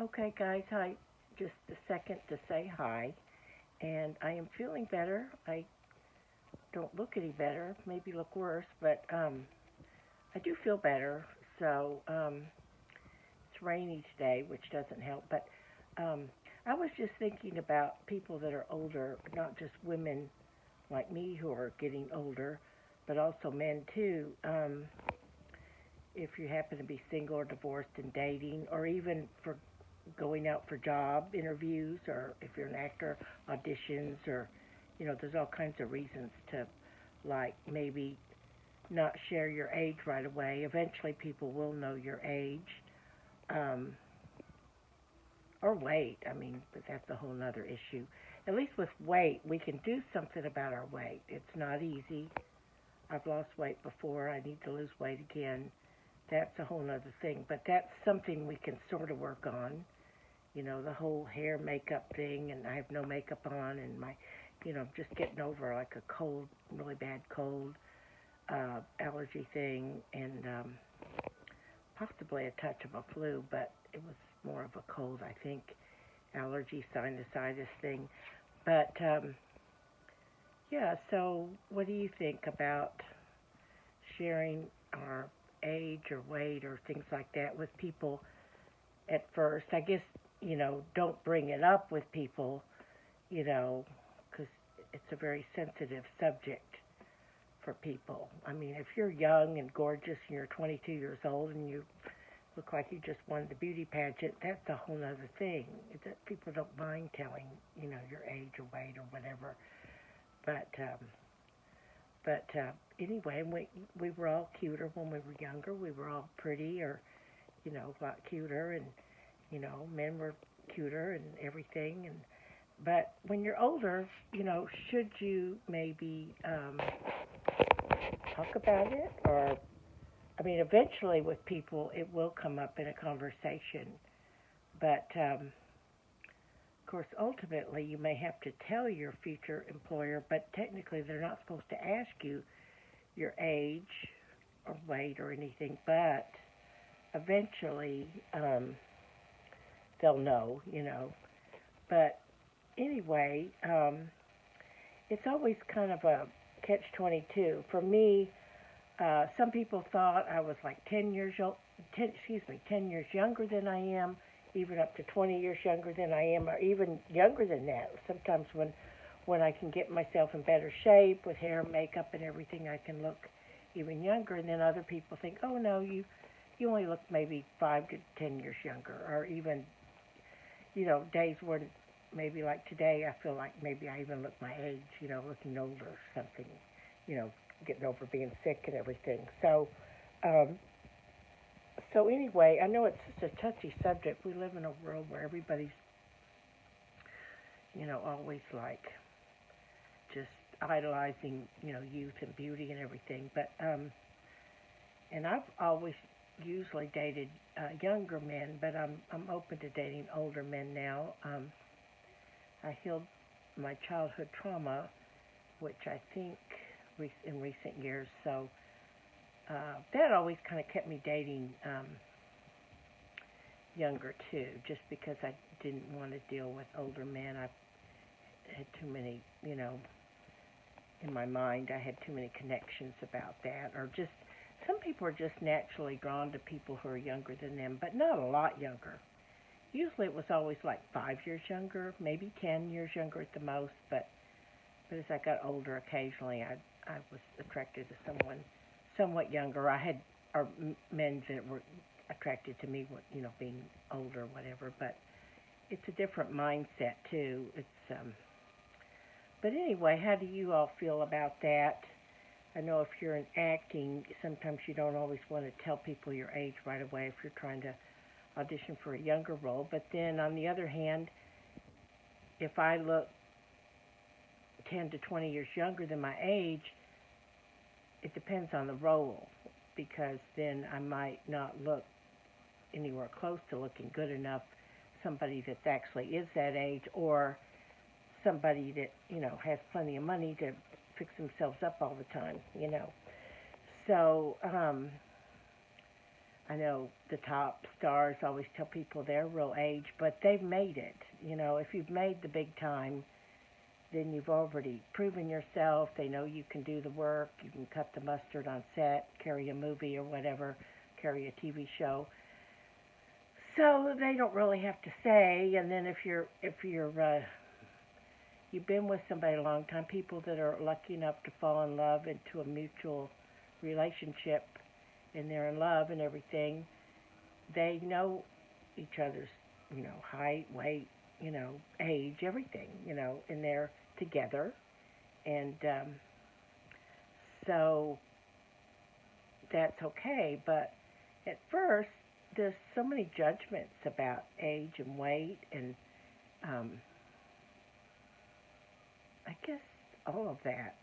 Okay, guys, hi. Just a second to say hi. And I am feeling better. I don't look any better, maybe look worse, but I do feel better. So it's rainy today, which doesn't help. But um, I was just thinking about people that are older, not just women like me who are getting older, but also men too. If you happen to be single or divorced and dating, or even for going out for job interviews, or if you're an actor, auditions, or there's all kinds of reasons to like maybe not share your age right away. Eventually, people will know your age, um, or weight. I mean, but that's a whole other issue. At least with weight, we can do something about our weight. It's not easy. I've lost weight before. I need to lose weight again. That's a whole other thing. But that's something we can sort of work on. The whole hair makeup thing, and I have no makeup on, and just getting over like a cold, really bad cold, allergy thing, and possibly a touch of a flu, but it was more of a cold, I think, allergy, sinusitis thing. But yeah, so what do you think about sharing our age or weight or things like that with people at first? I guess, don't bring it up with people, because it's a very sensitive subject for people. I mean, if you're young and gorgeous and you're 22 years old and you look like you just won the beauty pageant, that's a whole other thing. People don't mind telling, your age or weight or whatever. But anyway, we were all cuter when we were younger. We were all pretty, or a lot cuter, and men were cuter and everything. And but when you're older, should you maybe talk about it, or I mean, eventually with people, it will come up in a conversation. But of course, ultimately, you may have to tell your future employer, but technically, they're not supposed to ask you your age or weight or anything. But eventually, they'll know. But anyway, it's always kind of a catch 22. For me, some people thought I was like 10 years old, 10 years younger than I am, even up to 20 years younger than I am, or even younger than that. Sometimes when I can get myself in better shape with hair, makeup, and everything, I can look even younger. And then other people think, oh no, you only look maybe 5 to 10 years younger, or even days when maybe like today, I feel like maybe I even look my age, looking older or something, you know, getting over being sick and everything. Um, so anyway, I know it's such a touchy subject. We live in a world where everybody's, always like just idolizing, youth and beauty and everything. But and I've always usually dated younger men, but I'm open to dating older men now. I healed my childhood trauma, which I think in recent years. So that always kind of kept me dating younger too, just because I didn't want to deal with older men. I had too many, in my mind, I had too many connections about that, or just some people are just naturally drawn to people who are younger than them, but not a lot younger. Usually it was always like 5 years younger, maybe 10 years younger at the most, but as I got older, occasionally I was attracted to someone somewhat younger. I had or men that were attracted to me, being older, whatever. But it's a different mindset too. But anyway, how do you all feel about that? I know if you're in acting, sometimes you don't always want to tell people your age right away if you're trying to audition for a younger role. But then on the other hand, if I look 10 to 20 years younger than my age, it depends on the role, because then I might not look anywhere close to looking good enough. Somebody that actually is that age, or somebody that has plenty of money to fix themselves up all the time. So I know the top stars always tell people their real age, but they've made it. If you've made the big time, then you've already proven yourself. They know you can do the work. You can cut the mustard on set, carry a movie or whatever, carry a TV show. So they don't really have to say. And then if you've been with somebody a long time, people that are lucky enough to fall in love into a mutual relationship, and they're in love and everything, they know each other's, height, weight, age, everything, and they're together. And so that's okay. But at first, there's so many judgments about age and weight and I guess all of that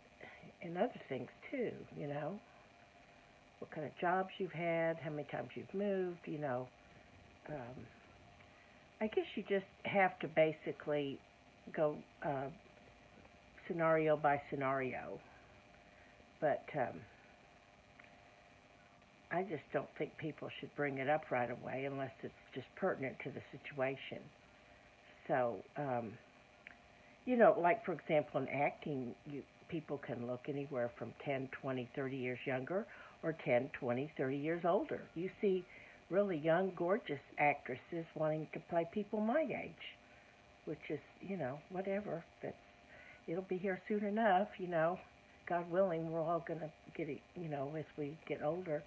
and other things too, what kind of jobs you've had, how many times you've moved, I guess you just have to basically go scenario by scenario. But I just don't think people should bring it up right away unless it's just pertinent to the situation. So, like for example in acting, people can look anywhere from 10, 20, 30 years younger or 10, 20, 30 years older. You see really young, gorgeous actresses wanting to play people my age, which is, whatever. It'll be here soon enough, God willing, we're all going to get it, as we get older.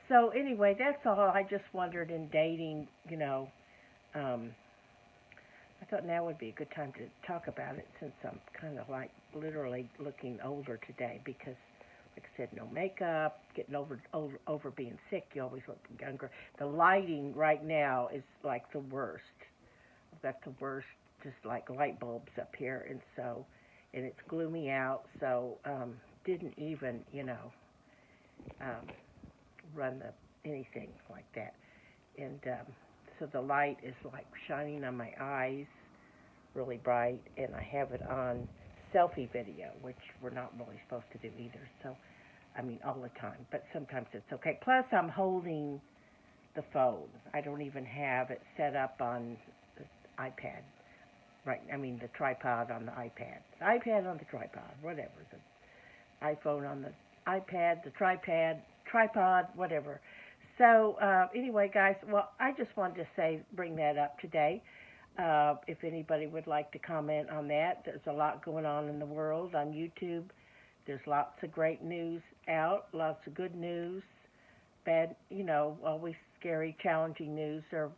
So anyway, that's all. I just wondered in dating, I thought now would be a good time to talk about it since I'm kind of like literally looking older today because, like I said, no makeup, getting over being sick, you always look younger. The lighting right now is like the worst. I've got the worst, just like light bulbs up here, and it's gloomy out, so didn't even, run anything like that. And so the light is like shining on my eyes really bright, and I have it on selfie video, which we're not really supposed to do either. So, all the time, but sometimes it's okay. Plus, I'm holding the phone. I don't even have it set up on the iPad. Right, the tripod on the iPad. The iPad on the tripod, whatever. The iPhone on the iPad, the tripod, whatever. So, anyway, guys, well, I just wanted to bring that up today. If anybody would like to comment on that, there's a lot going on in the world on YouTube. There's lots of great news out, lots of good news, bad, always scary, challenging news or,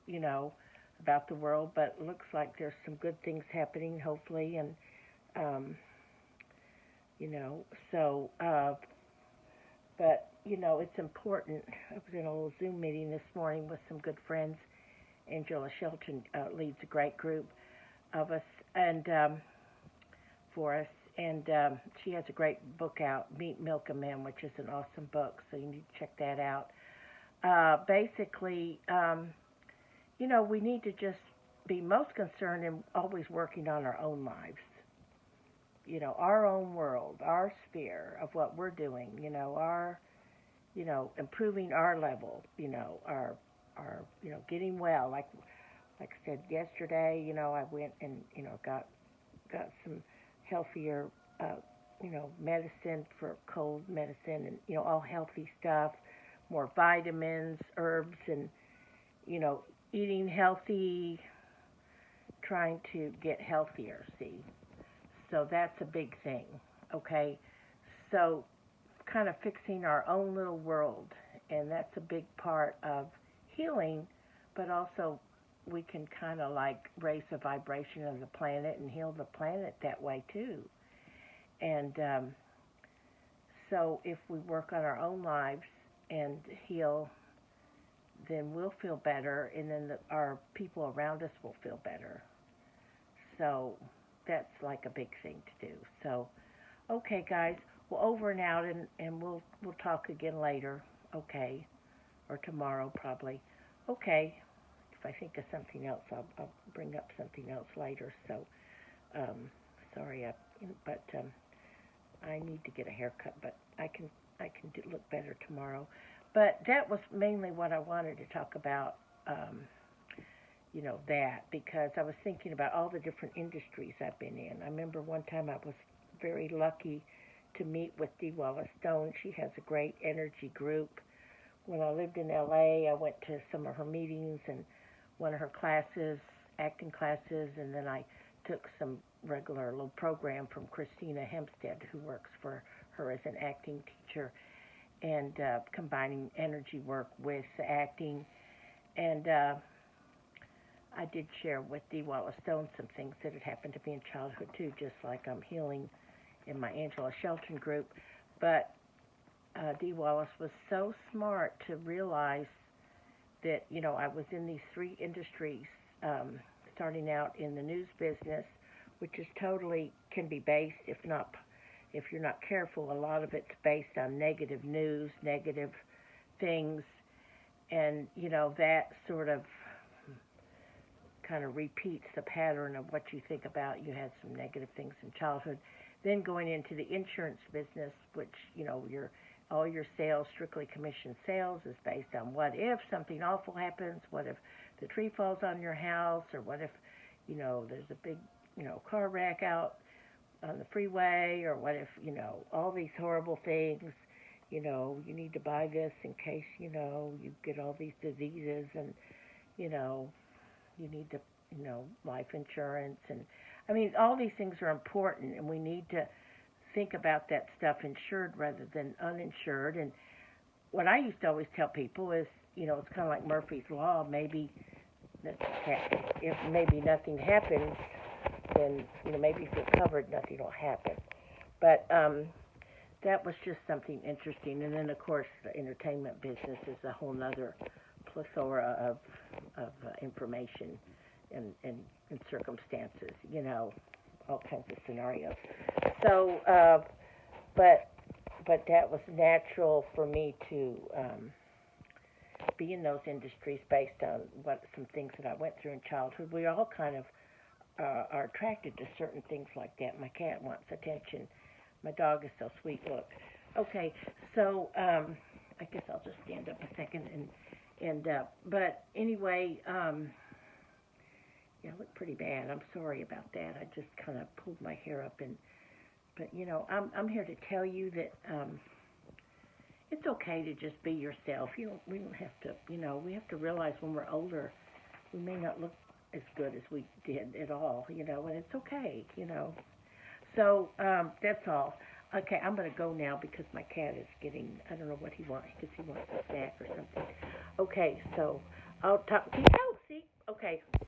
about the world, but it looks like there's some good things happening, hopefully, and, so, but, it's important. I was in a little Zoom meeting this morning with some good friends. Angela Shelton leads a great group of us and for us, and she has a great book out, Meet Milk and Men, which is an awesome book, so you need to check that out. Basically, we need to just be most concerned in always working on our own lives. Our own world, our sphere of what we're doing, our, improving our level, our, getting well. Like I said yesterday, I went and, got some healthier, medicine for cold medicine and, all healthy stuff, more vitamins, herbs, and, eating healthy, trying to get healthier, see. So that's a big thing, okay? So kind of fixing our own little world, and that's a big part of healing, but also we can kind of like raise the vibration of the planet and heal the planet that way too. And so if we work on our own lives and heal, then we'll feel better, and then our people around us will feel better. So that's like a big thing to do. So, okay, guys, well, over and out, and we'll talk again later, okay, or tomorrow probably. Okay, if I think of something else, I'll bring up something else later. So, sorry, but I need to get a haircut, but I can look better tomorrow. But that was mainly what I wanted to talk about. That because I was thinking about all the different industries I've been in. I remember one time I was very lucky to meet with Dee Wallace Stone. She has a great energy group. When I lived in LA, I went to some of her meetings and one of her classes, acting classes, and then I took some regular little program from Christina Hempstead, who works for her as an acting teacher, and combining energy work with acting. And I did share with Dee Wallace Stone some things that had happened to me in childhood too, just like I'm healing in my Angela Shelton group. But Dee Wallace was so smart to realize that, I was in these three industries, starting out in the news business, which is totally can be based, if you're not careful, a lot of it's based on negative news, negative things, and, that sort of kind of repeats the pattern of what you think about. You had some negative things in childhood. Then going into the insurance business, which, all your sales, strictly commission sales, is based on what if something awful happens, what if the tree falls on your house, or what if, there's a big, car wreck out on the freeway, or what if, all these horrible things, you need to buy this in case, you get all these diseases, and, you need to, life insurance, and, I mean, all these things are important, and we need to think about that stuff insured rather than uninsured. And what I used to always tell people is, it's kind of like Murphy's Law. Maybe if maybe nothing happens, then, maybe if you're covered, nothing will happen. But that was just something interesting. And then, of course, the entertainment business is a whole other plethora of information and circumstances, all kinds of scenarios. So, but that was natural for me to be in those industries based on some things that I went through in childhood. We all kind of are attracted to certain things like that. My cat wants attention. My dog is so sweet. Look. Okay, so I guess I'll just stand up a second but anyway. Yeah, I look pretty bad. I'm sorry about that. I just kind of pulled my hair up, but I'm here to tell you that it's okay to just be yourself. We don't have to, we have to realize when we're older, we may not look as good as we did at all, and it's okay, So that's all. Okay, I'm going to go now because my cat is getting, I don't know what he wants, because he wants a snack or something. Okay, so I'll talk to you. Oh, see? Okay.